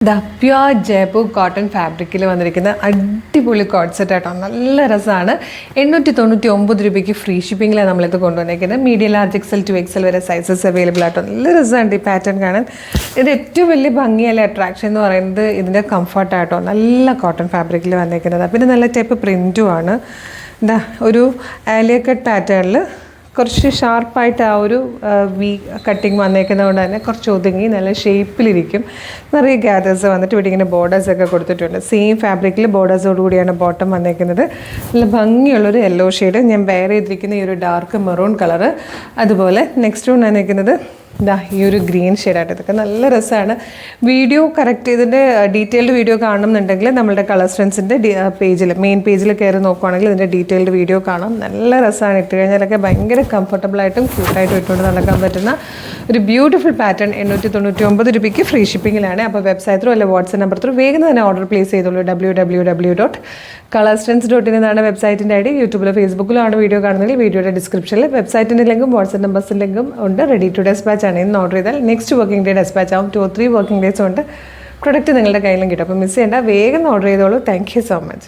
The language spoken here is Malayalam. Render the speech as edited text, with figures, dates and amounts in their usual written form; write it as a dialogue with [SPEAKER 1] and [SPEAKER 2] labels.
[SPEAKER 1] പ്യുവർ ജയ്പൂർ കോട്ടൺ ഫാബ്രിക്കിൽ വന്നിരിക്കുന്ന അടിപൊളി കോട്ട് സെറ്റ് ആട്ടോ. നല്ല രസമാണ്. 899 രൂപയ്ക്ക് ഫ്രീ ഷിപ്പിങ്ങിലാണ് നമ്മളിത് കൊണ്ടുവന്നിരിക്കുന്നത്. മീഡിയം ലാർജ് എക്സൽ 2XL വരെ സൈസസ് അവൈലബിൾ ആട്ടോ. നല്ല രസമുണ്ട് ഈ പാറ്റേൺ കാണാൻ. ഇത് ഏറ്റവും വലിയ ഭംഗിയല്ല അട്രാക്ഷൻ എന്ന് പറയുന്നത് ഇതിൻ്റെ കംഫർട്ടാട്ടോ. നല്ല കോട്ടൺ ഫാബ്രിക്കിൽ വന്നിരിക്കുന്നത്. പിന്നെ നല്ല ടൈപ്പ് പ്രിൻറ്റും ആണ്. ഒരു ആലിയ കട്ട് പാറ്റേണിൽ കുറച്ച് ഷാർപ്പായിട്ട് ആ ഒരു വി കട്ടിങ് വന്നേക്കുന്നത് കൊണ്ട് തന്നെ കുറച്ച് ഒതുങ്ങി നല്ല ഷേപ്പിലിരിക്കും. നിറയെ ഗ്യാദേഴ്സ് വന്നിട്ട് ഇവിടെ ഇങ്ങനെ ബോർഡേഴ്സൊക്കെ കൊടുത്തിട്ടുണ്ട്. സെയിം ഫാബ്രിക്കിൽ ബോർഡേഴ്സോട് കൂടിയാണ് ബോട്ടം വന്നേക്കുന്നത്. നല്ല ഭംഗിയുള്ളൊരു യെല്ലോ ഷെയ്ഡ്. ഞാൻ വെയർ ചെയ്തിരിക്കുന്ന ഈ ഒരു ഡാർക്ക് മെറൂൺ കളറ്. അതുപോലെ നെക്സ്റ്റ് വൺ വന്നേക്കുന്നത് ഈ ഒരു ഗ്രീൻ ഷെയ്ഡായിട്ട്. ഇതൊക്കെ നല്ല രസമാണ്. വീഡിയോ കറക്റ്റ് ഇതിൻ്റെ ഡീറ്റെയിൽഡ് വീഡിയോ കാണണമെന്നുണ്ടെങ്കിൽ നമ്മളുടെ കളർ സ്ട്രെൻസിൻ്റെ പേജിൽ മെയിൻ പേജിൽ കയറി നോക്കുകയാണെങ്കിൽ ഇതിൻ്റെ ഡീറ്റെയിൽഡ് വീഡിയോ കാണാം. നല്ല രസമാണ്. ഇട്ട് കഴിഞ്ഞാലൊക്കെ ഭയങ്കര കംഫർട്ടബിളായിട്ടും ക്യൂട്ടായിട്ടും ഇട്ടുകൊണ്ട് നടക്കാൻ പറ്റുന്ന ഒരു ബ്യൂട്ടിഫുൾ പാറ്റേൺ. 899 രൂപയ്ക്ക് ഫ്രീ ഷിപ്പിങ്ങിലാണ്. അപ്പോൾ വെബ്സൈറ്റ് ത്രൂ അല്ലെ വാട്സ്ആപ്പ് നമ്പർ ത്രൂ വേഗം തന്നെ ഓർഡർ പ്ലേസ് ചെയ്തോളൂ. www.colorstrends.in എന്നാണ് വെബ്സൈറ്റിൻ്റെ ഐഡി. യൂട്യൂബിലോ ഫേസ്ബുക്കിലോ ആണ് വീഡിയോ കാണുന്നതെങ്കിൽ വീഡിയോയുടെ ഡിസ്ക്രിപ്ഷനിൽ വെബ്സൈറ്റിൻ്റെ ലിങ്കും വാട്സ്ആപ്പ് നമ്പേഴ്സിൻ്റെ ലിങ്കും ഉണ്ട്. റെഡി ടു ഡെസ്പാച്ച് ആണ്. ഇന്ന് ഓർഡർ ചെയ്താൽ നെക്സ്റ്റ് വർക്കിംഗ് ഡേ ഡെസ്പാച്ച് ആവും. 2 or 3 വർക്കിംഗ് ഡേയ്സ് കൊണ്ട് പ്രൊഡക്റ്റ് നിങ്ങളുടെ കയ്യിലും കിട്ടും. അപ്പോൾ മിസ് ചെയ്യേണ്ട, വേഗം ഓർഡർ ചെയ്തോളൂ. Thank you so much.